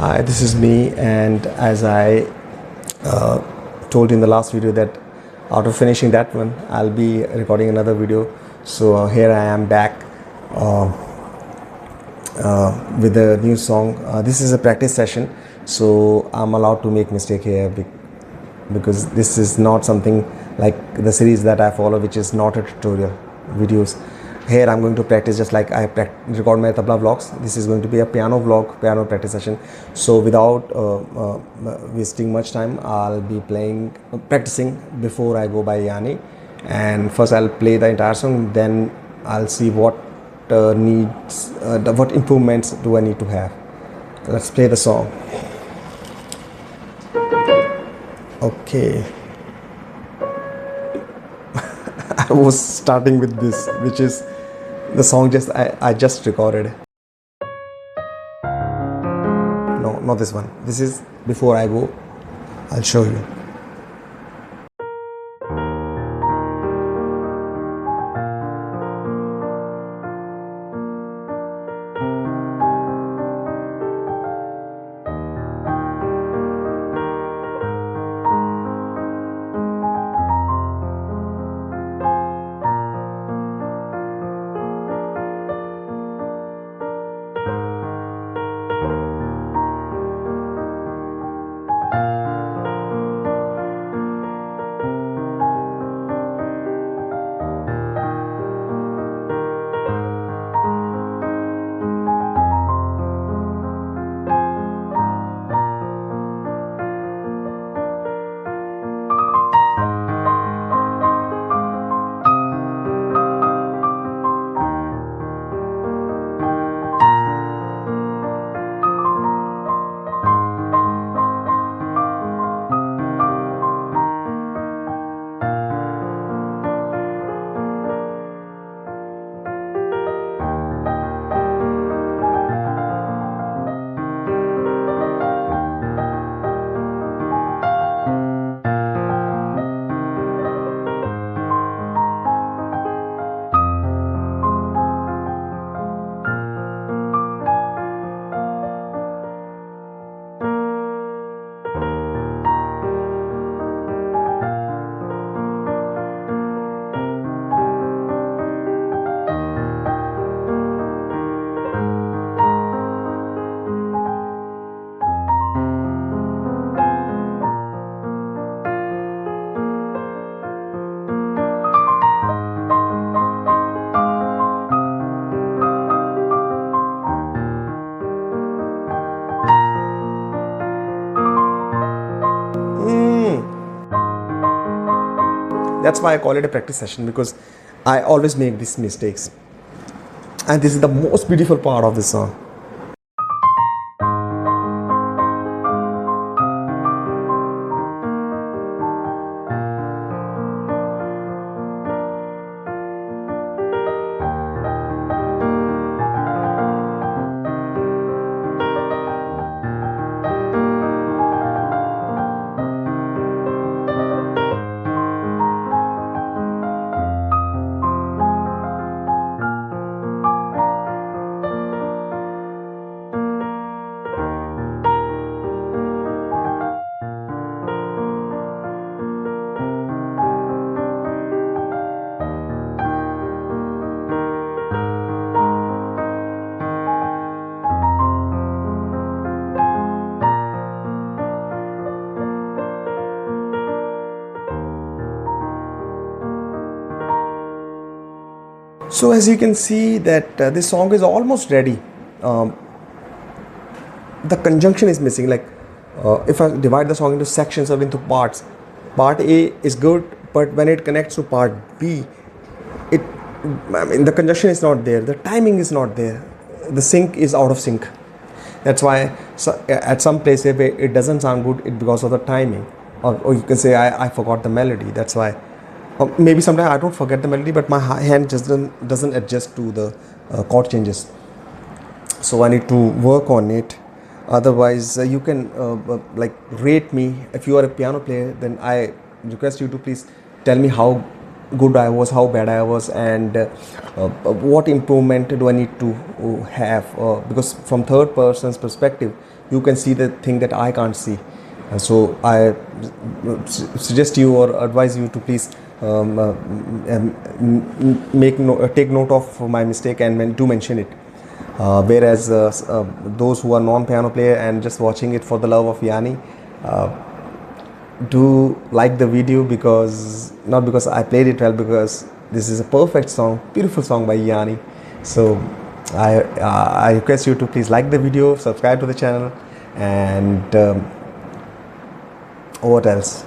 Hi, this is me, and as I told in the last video that after finishing that one, I'll be recording another video. So here I am back with a new song. This is a practice session, so I'm allowed to make mistake here because this is not something like the series that I follow, which is not a tutorial videos. Here I'm going to practice just like I record my tabla vlogs. This is going to be a piano vlog, piano practice session. So without wasting much time, I'll be practicing before I go by Yanni. And first I'll play the entire song, then I'll see what what improvements do I need to have. Let's play the song. Okay. I was starting with this, which is the song I just recorded. No, not this one. This is before I go. I'll show you. That's why I call it a practice session, because I always make these mistakes. And this is the most beautiful part of the song. So as you can see that this song is almost ready. The conjunction is missing. Like if I divide the song into sections or into parts, part A is good, but when it connects to part B, the conjunction is not there, the timing is not there, the sync is out of sync. That's why at some place if it doesn't sound good, it's because of the timing, or you can say I forgot the melody. That's why. Maybe sometimes I don't forget the melody, but my hand just doesn't adjust to the chord changes. So I need to work on it. Otherwise, you can rate me. If you are a piano player, then I request you to please tell me how good I was, how bad I was, and what improvement do I need to have, because from third person's perspective you can see the thing that I can't see. So I suggest you or advise you to please take note of my mistake and do mention it. Whereas those who are non-piano player and just watching it for the love of Yanni, do like the video, because not because I played it well, because this is a perfect song, beautiful song by Yanni. So I request you to please like the video, subscribe to the channel, and what else?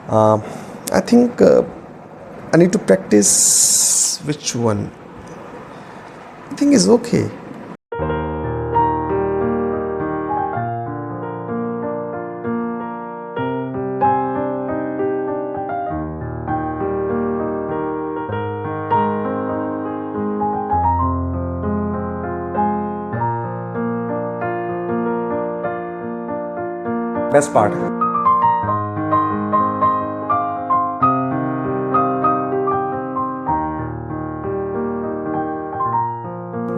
I think I need to practice which one. I think is okay. Best part.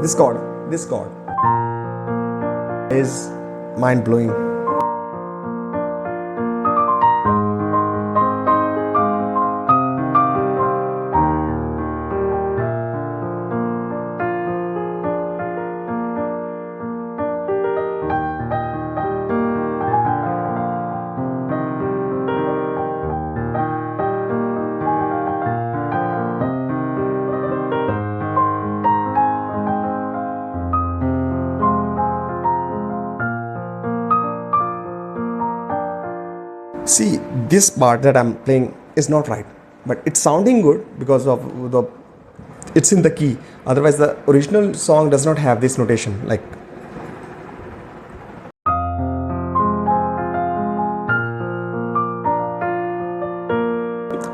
This chord is mind blowing. See, this part that I'm playing is not right, but it's sounding good because of the it's in the key. Otherwise, the original song does not have this notation. Like,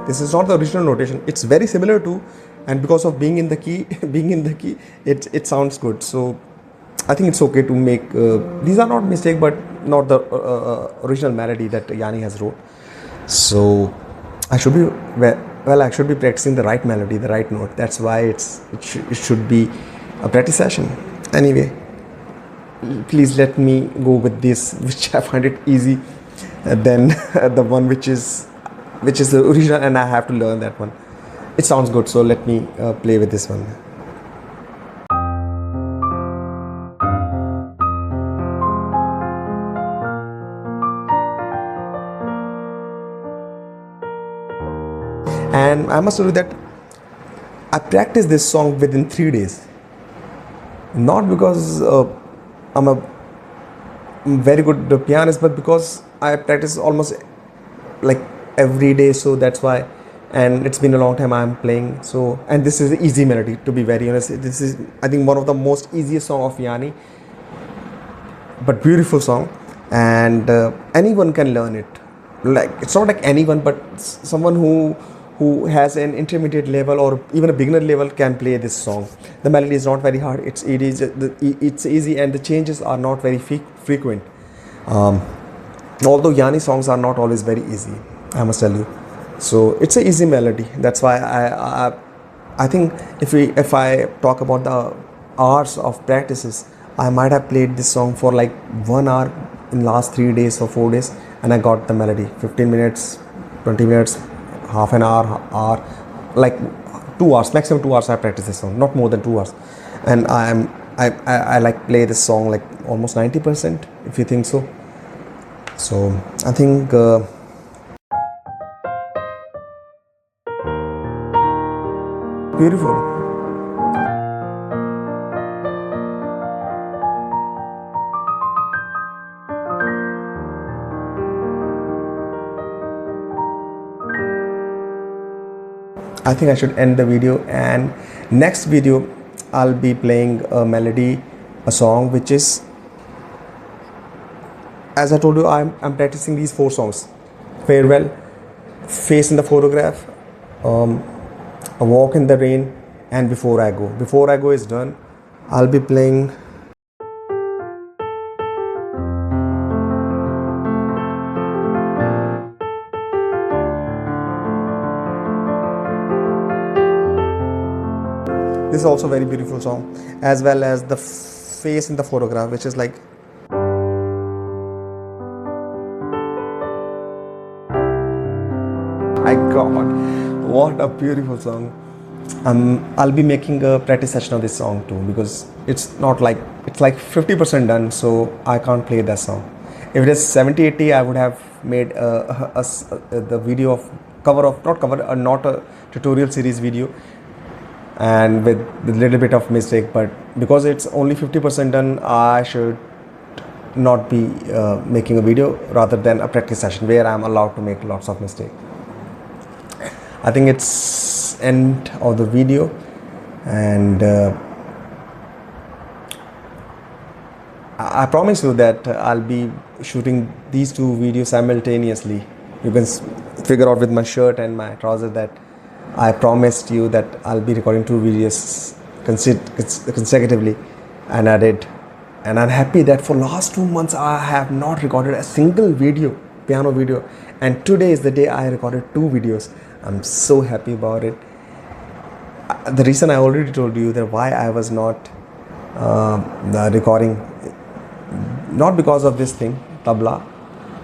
this is not the original notation. It's very similar to, and because of being in the key, it sounds good. So I think it's okay to make. These are not mistake, but not the original melody that Yanni has wrote. So I should be well. I should be practicing the right melody, the right note. That's why it should be a practice session. Anyway, please let me go with this, which I find it easy, than the one which is the original, and I have to learn that one. It sounds good, so let me play with this one. And I must tell you that I practiced this song within 3 days. Not because I'm a very good pianist, but because I practice almost like every day. So that's why. And it's been a long time I'm playing. So, and this is an easy melody, to be very honest. This is, I think, one of the most easiest song of Yanni, but beautiful song, and anyone can learn it. Like, it's not like anyone, but someone who has an intermediate level or even a beginner level can play this song. The melody is not very hard. It's easy, and the changes are not very frequent. Although Yanni songs are not always very easy, I must tell you. So it's an easy melody. That's why I think if I talk about the hours of practices, I might have played this song for like 1 hour in last 3 days or 4 days, and I got the melody. 15 minutes, 20 minutes, half an hour, like 2 hours, maximum 2 hours I practice this song, not more than 2 hours. And I like play this song like almost 90%, if you think so. So I think beautiful. I think I should end the video, and next video I'll be playing a melody, a song which is, as I told you, I'm practicing these 4 songs: Farewell, Face in the Photograph, A Walk in the Rain, and Before I Go. Before I Go is done. I'll be playing this is also very beautiful song, as well as the face in the photograph, which is like, my god, what a beautiful song. I'll be making a practice session of this song too, because it's not like, it's like 50% done, so I can't play that song. If it is 70-80, I would have made the video of cover of, not cover, not a tutorial series video, and with a little bit of mistake. But because it's only 50% done, I should not be making a video, rather than a practice session where I'm allowed to make lots of mistakes. I think it's end of the video, and I promise you that I'll be shooting these two videos simultaneously. You can figure out with my shirt and my trousers that I promised you that I'll be recording two videos consecutively, and I did. And I'm happy that for last 2 months I have not recorded a single video, piano video, and today is the day I recorded 2 videos. I'm so happy about it. The reason I already told you that why I was not recording, not because of this thing, tabla,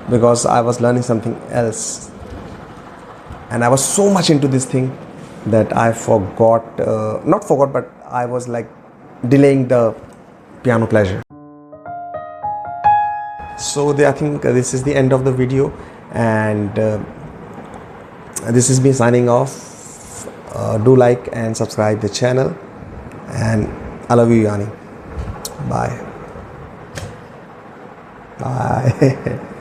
because I was learning something else, and I was so much into this thing that I forgot, not forgot, but I was like delaying the piano pleasure. So I think this is the end of the video, and this is me signing off. Do like and subscribe the channel, and I love you, Yanni. Bye. Bye.